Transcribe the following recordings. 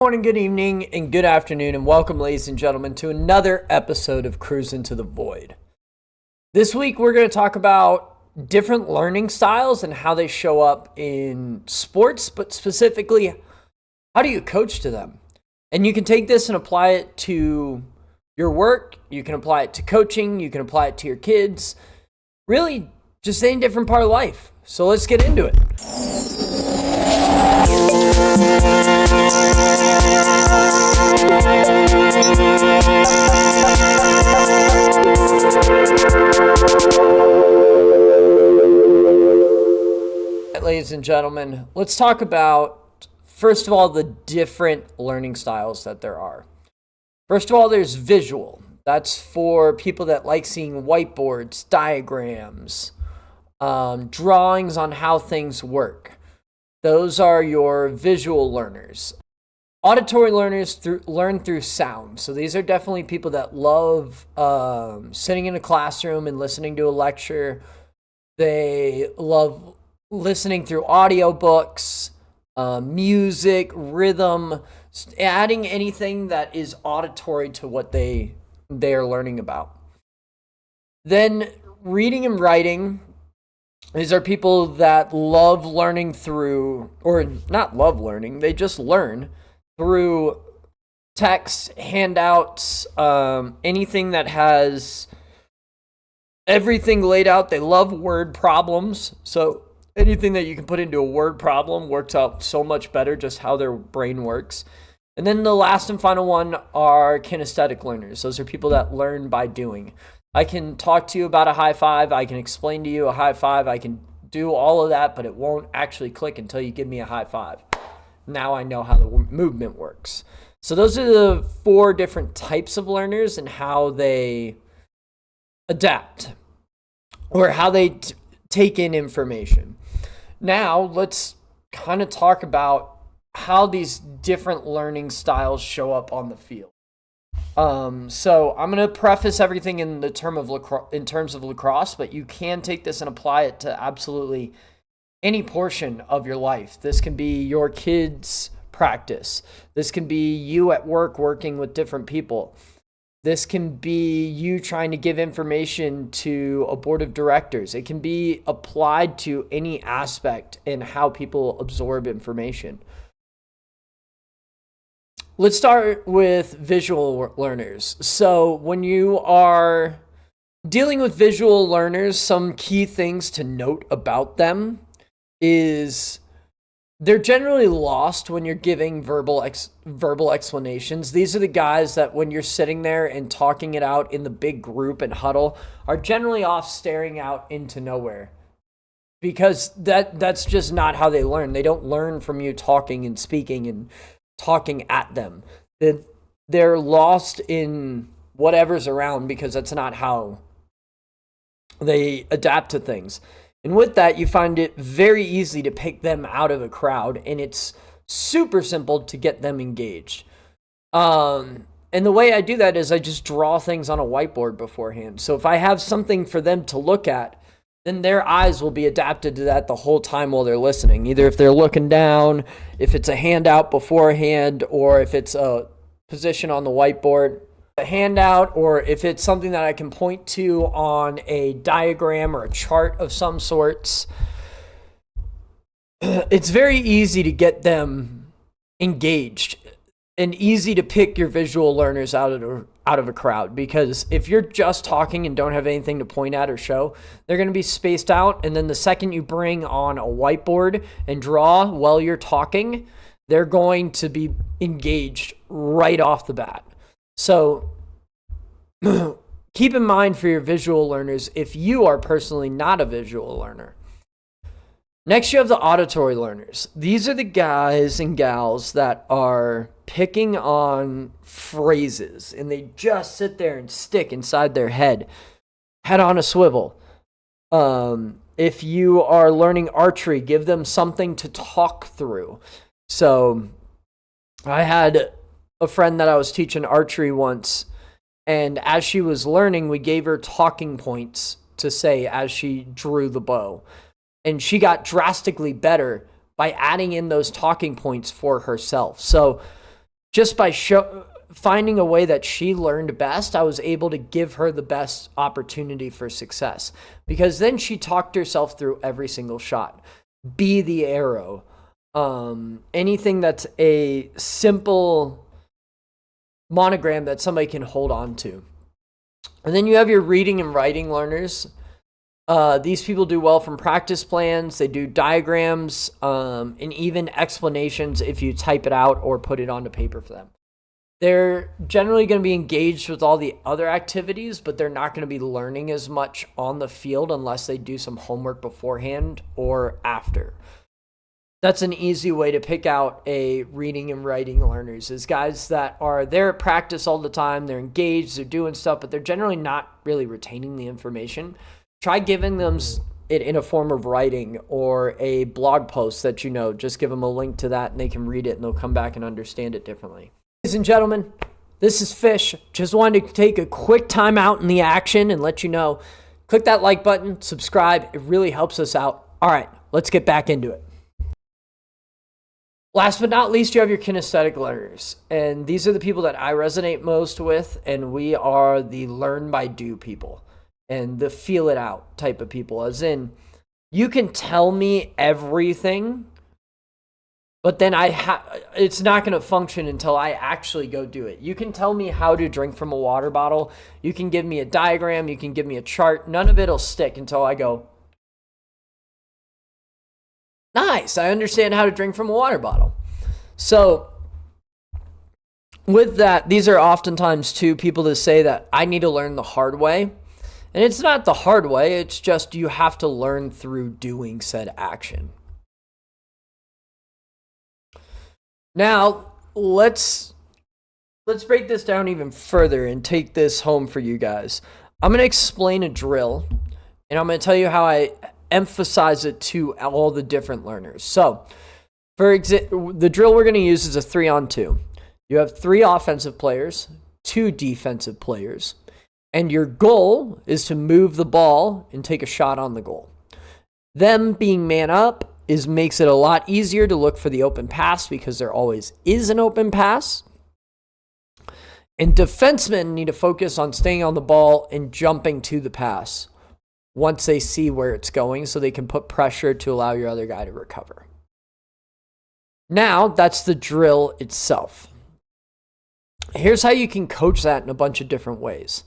Morning, good evening, and good afternoon, and welcome, ladies and gentlemen, to another episode of Crewzin to the Void. This week, we're going to talk about different learning styles and how they show up in sports, but specifically, how do you coach to them? And you can take this and apply it to your work, you can apply it to coaching, you can apply it to your kids, really just any different part of life. So let's get into it. Ladies and gentlemen, let's talk about, first of all, the different learning styles that there are. First of all, there's visual. That's for people that like seeing whiteboards, diagrams, drawings on how things work. Those are your visual learners. Auditory learners learn through sound. So these are definitely people that love sitting in a classroom and listening to a lecture. They love listening through audiobooks, music, rhythm, adding anything that is auditory to what they are learning about. Then reading and writing. These are people that love learning through, or not love learning, they just learn through text, handouts, anything that has everything laid out. They love word problems. So anything that you can put into a word problem works out so much better, just how their brain works. And then the last and final one are kinesthetic learners. Those are people that learn by doing. I can talk to you about a high five. I can explain to you a high five. I can do all of that, but it won't actually click until you give me a high five. Now I know how the movement works. So those are the four different types of learners and how they adapt or how they take in information. Now let's kind of talk about how these different learning styles show up on the field. So I'm going to preface everything in terms of lacrosse, but you can take this and apply it to absolutely any portion of your life. This can be your kids' practice. This can be you at work working with different people. This can be you trying to give information to a board of directors. It can be applied to any aspect in how people absorb information. Let's start with visual learners. So when you are dealing with visual learners, some key things to note about them is they're generally lost when you're giving verbal explanations. These are the guys that when you're sitting there and talking it out in the big group and huddle are generally off staring out into nowhere, because that's just not how they learn. They don't learn from you talking and speaking and talking at them. They're lost in whatever's around because that's not how they adapt to things. And with that, you find it very easy to pick them out of a crowd, and it's super simple to get them engaged. And the way I do that is I just draw things on a whiteboard beforehand. So if I have something for them to look at, then their eyes will be adapted to that the whole time while they're listening. Either if they're looking down, if it's a handout beforehand, or if it's a position on the whiteboard, a handout, or if it's something that I can point to on a diagram or a chart of some sorts. It's very easy to get them engaged and easy to pick your visual learners out of a crowd, because if you're just talking and don't have anything to point at or show, they're going to be spaced out. And then the second you bring on a whiteboard and draw while you're talking, they're going to be engaged right off the bat. So keep in mind for your visual learners if you are personally not a visual learner. Next, you have the auditory learners. These are the guys and gals that are picking on phrases, and they just sit there and stick inside their head on a swivel. If you are learning archery, give them something to talk through. So I had a friend that I was teaching archery once, and as she was learning, we gave her talking points to say as she drew the bow. And she got drastically better by adding in those talking points for herself. So just by finding a way that she learned best, I was able to give her the best opportunity for success, because then she talked herself through every single shot. Be the arrow. Anything that's a simple monogram that somebody can hold on to. And then you have your reading and writing learners. These people do well from practice plans. They do diagrams, and even explanations if you type it out or put it onto paper for them. They're generally going to be engaged with all the other activities, but they're not going to be learning as much on the field unless they do some homework beforehand or after. That's an easy way to pick out a reading and writing learners, is guys that are there at practice all the time. They're engaged, they're doing stuff, but they're generally not really retaining the information. Try giving them it in a form of writing or a blog post that just give them a link to that and they can read it and they'll come back and understand it differently. Ladies and gentlemen, this is Fish. Just wanted to take a quick time out in the action and let you know. Click that like button, subscribe. It really helps us out. All right, let's get back into it. Last but not least, you have your kinesthetic learners. And these are the people that I resonate most with. And we are the learn by do people and the feel it out type of people. As in, you can tell me everything, but then it's not going to function until I actually go do it. You can tell me how to drink from a water bottle. You can give me a diagram. You can give me a chart. None of it will stick until I go, nice, I understand how to drink from a water bottle. So with that, these are oftentimes too people that say that I need to learn the hard way. And it's not the hard way. It's just you have to learn through doing said action. Now, let's break this down even further and take this home for you guys. I'm going to explain a drill, and I'm going to tell you how I emphasize it to all the different learners. So, for example, the drill we're going to use is a 3-on-2. You have 3 offensive players, 2 defensive players, and your goal is to move the ball and take a shot on the goal. Them being man up makes it a lot easier to look for the open pass because there always is an open pass. And defensemen need to focus on staying on the ball and jumping to the pass once they see where it's going so they can put pressure to allow your other guy to recover. Now, that's the drill itself. Here's how you can coach that in a bunch of different ways.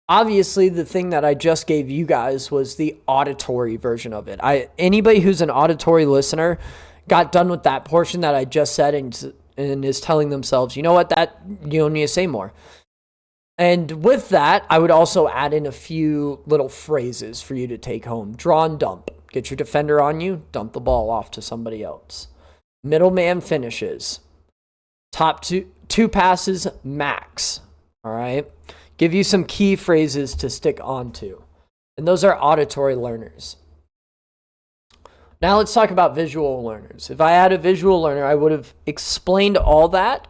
Obviously, the thing that I just gave you guys was the auditory version of it. Anybody who's an auditory listener got done with that portion that I just said and is telling themselves, you know what, that you don't need to say more. And with that, I would also add in a few little phrases for you to take home. Draw and dump. Get your defender on you, dump the ball off to somebody else. Middleman finishes. Top two passes, max. All right? Give you some key phrases to stick onto. And those are auditory learners. Now let's talk about visual learners. If I had a visual learner, I would have explained all that,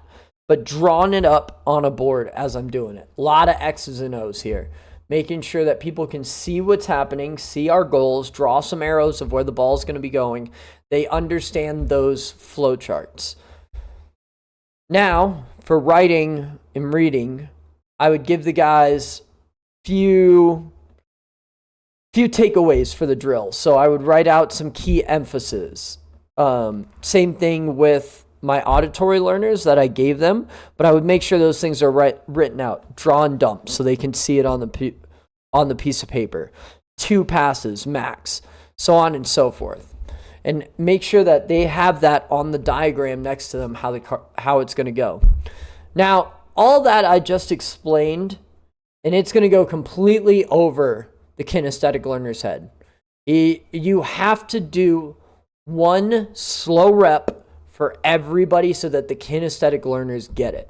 but drawn it up on a board as I'm doing it. A lot of X's and O's here. Making sure that people can see what's happening, see our goals, draw some arrows of where the ball is going to be going. They understand those flow charts. Now, for writing and reading, I would give the guys few takeaways for the drill. So I would write out some key emphasis. Same thing with my auditory learners that I gave them, but I would make sure those things are written out, draw and dump, so they can see it on the piece of paper. 2 passes max, so on and so forth, and make sure that they have that on the diagram next to them how it's going to go. Now, all that I just explained, and it's going to go completely over the kinesthetic learner's head. You have to do one slow rep for everybody so that the kinesthetic learners get it.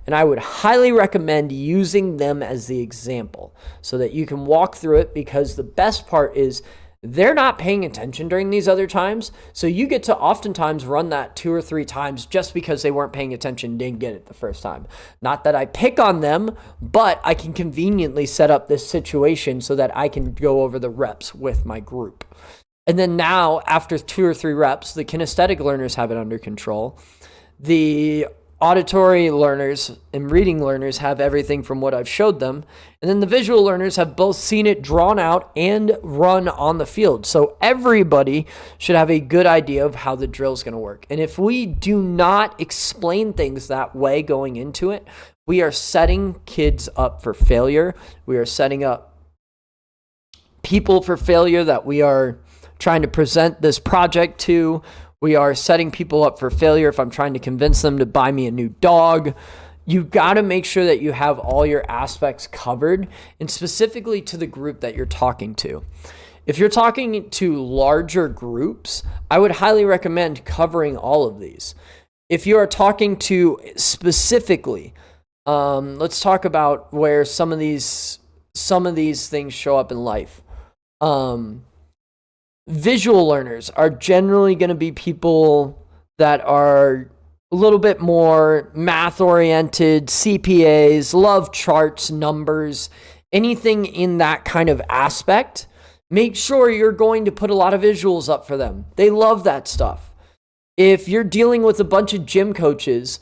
And I would highly recommend using them as the example so that you can walk through it, because the best part is they're not paying attention during these other times. So you get to oftentimes run that 2 or 3 times just because they weren't paying attention, didn't get it the first time. Not that I pick on them, but I can conveniently set up this situation so that I can go over the reps with my group. And then now, after 2 or 3 reps, the kinesthetic learners have it under control. The auditory learners and reading learners have everything from what I've showed them. And then the visual learners have both seen it drawn out and run on the field. So everybody should have a good idea of how the drill is going to work. And if we do not explain things that way going into it, we are setting kids up for failure. We are setting up people for failure that we are trying to present this project to. We are setting people up for failure if I'm trying to convince them to buy me a new dog. You got to make sure that you have all your aspects covered, and specifically to the group that you're talking to. If you're talking to larger groups, I would highly recommend covering all of these. If you are talking to specifically, let's talk about where some of these things show up in life. Visual learners are generally going to be people that are a little bit more math-oriented, CPAs, love charts, numbers, anything in that kind of aspect. Make sure you're going to put a lot of visuals up for them. They love that stuff. If you're dealing with a bunch of gym coaches,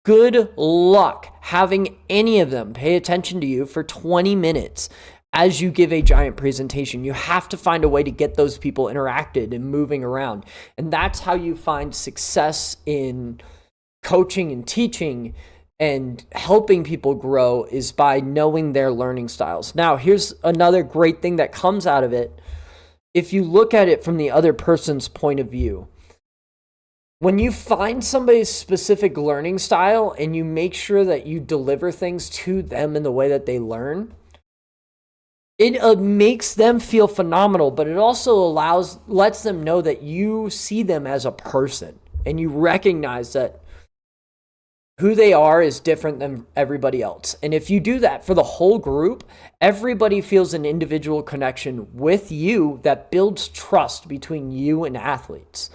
good luck having any of them pay attention to you for 20 minutes as you give a giant presentation. You have to find a way to get those people interacted and moving around. And that's how you find success in coaching and teaching and helping people grow, is by knowing their learning styles. Now, here's another great thing that comes out of it. If you look at it from the other person's point of view, when you find somebody's specific learning style and you make sure that you deliver things to them in the way that they learn, it makes them feel phenomenal, but it also lets them know that you see them as a person and you recognize that who they are is different than everybody else. And if you do that for the whole group, everybody feels an individual connection with you that builds trust between you and athletes.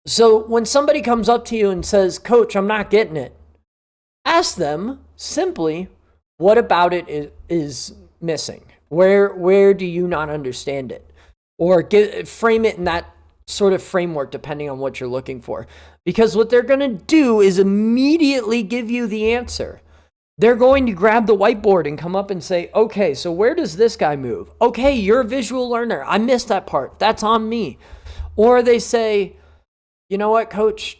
So when somebody comes up to you and says, "Coach, I'm not getting it," ask them simply, what about it is missing? Where do you not understand it? Or frame it in that sort of framework depending on what you're looking for. Because what they're going to do is immediately give you the answer. They're going to grab the whiteboard and come up and say, "Okay, so where does this guy move? Okay, you're a visual learner. I missed that part. That's on me." Or they say, "You know what, Coach?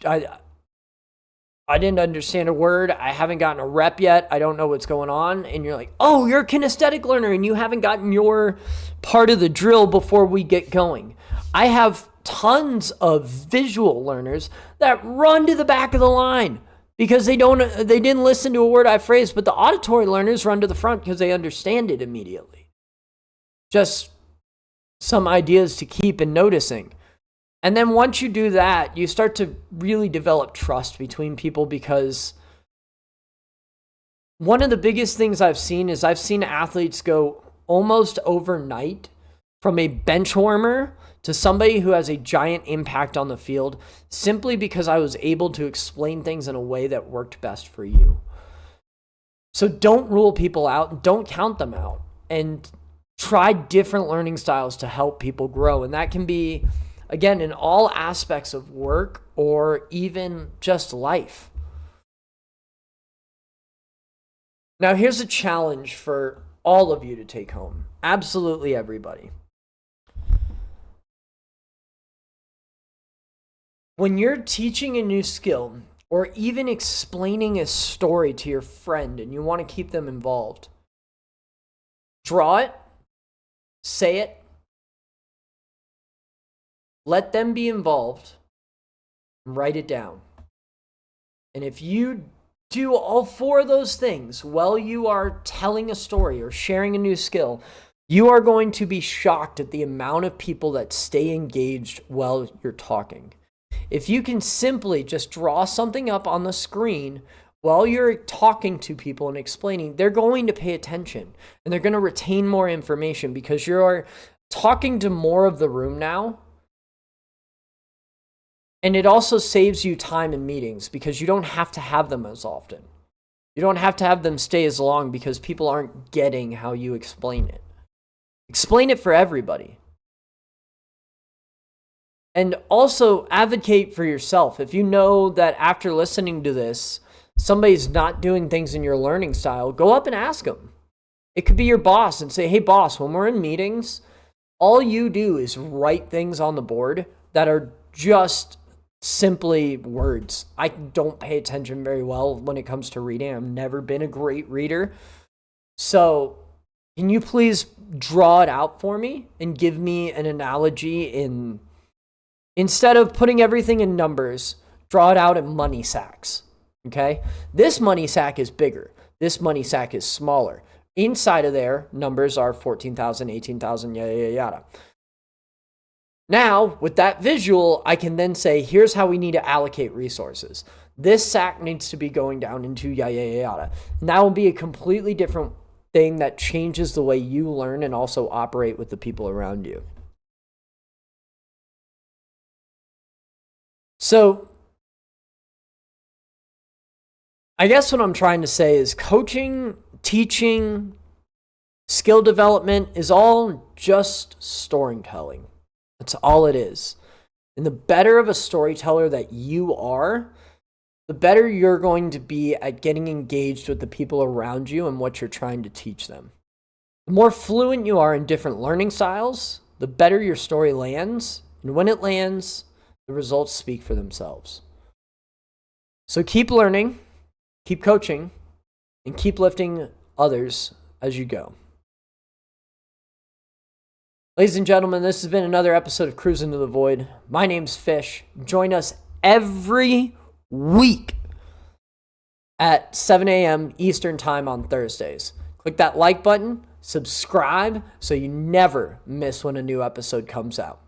I didn't understand a word. I haven't gotten a rep yet. I don't know what's going on." And you're like, "Oh, you're a kinesthetic learner and you haven't gotten your part of the drill before we get going." I have tons of visual learners that run to the back of the line because they didn't listen to a word I phrased, but the auditory learners run to the front because they understand it immediately. Just some ideas to keep in noticing. And then once you do that, you start to really develop trust between people, because one of the biggest things I've seen is I've seen athletes go almost overnight from a bench warmer to somebody who has a giant impact on the field, simply because I was able to explain things in a way that worked best for you. So don't rule people out, don't count them out, and try different learning styles to help people grow. And that can be, again, in all aspects of work or even just life. Now, here's a challenge for all of you to take home. Absolutely everybody. When you're teaching a new skill or even explaining a story to your friend and you want to keep them involved, draw it, say it, let them be involved, and write it down. And if you do all four of those things while you are telling a story or sharing a new skill, you are going to be shocked at the amount of people that stay engaged while you're talking. If you can simply just draw something up on the screen while you're talking to people and explaining, they're going to pay attention and they're going to retain more information because you're talking to more of the room now. And it also saves you time in meetings because you don't have to have them as often. You don't have to have them stay as long because people aren't getting how you explain it. Explain it for everybody. And also advocate for yourself. If you know that after listening to this, somebody's not doing things in your learning style, go up and ask them. It could be your boss and say, hey, boss, when we're in meetings, all you do is write things on the board that are just simply words. I don't pay attention very well when it comes to reading. I've never been a great reader. So can you please draw it out for me and give me an analogy instead of putting everything in numbers, draw it out in money sacks, okay? This money sack is bigger. This money sack is smaller. Inside of there, numbers are 14,000, 18,000, yada, yada, yada. Now, with that visual, I can then say, here's how we need to allocate resources. This sack needs to be going down into yada, yada, yada. And that will be a completely different thing that changes the way you learn and also operate with the people around you. So, I guess what I'm trying to say is coaching, teaching, skill development is all just storytelling. That's all it is. And the better of a storyteller that you are, the better you're going to be at getting engaged with the people around you and what you're trying to teach them. The more fluent you are in different learning styles, the better your story lands. And when it lands, the results speak for themselves. So keep learning, keep coaching, and keep lifting others as you go. Ladies and gentlemen, this has been another episode of Crewzin to the Void. My name's Fish. Join us every week at 7 a.m. Eastern Time on Thursdays. Click that like button, subscribe, so you never miss when a new episode comes out.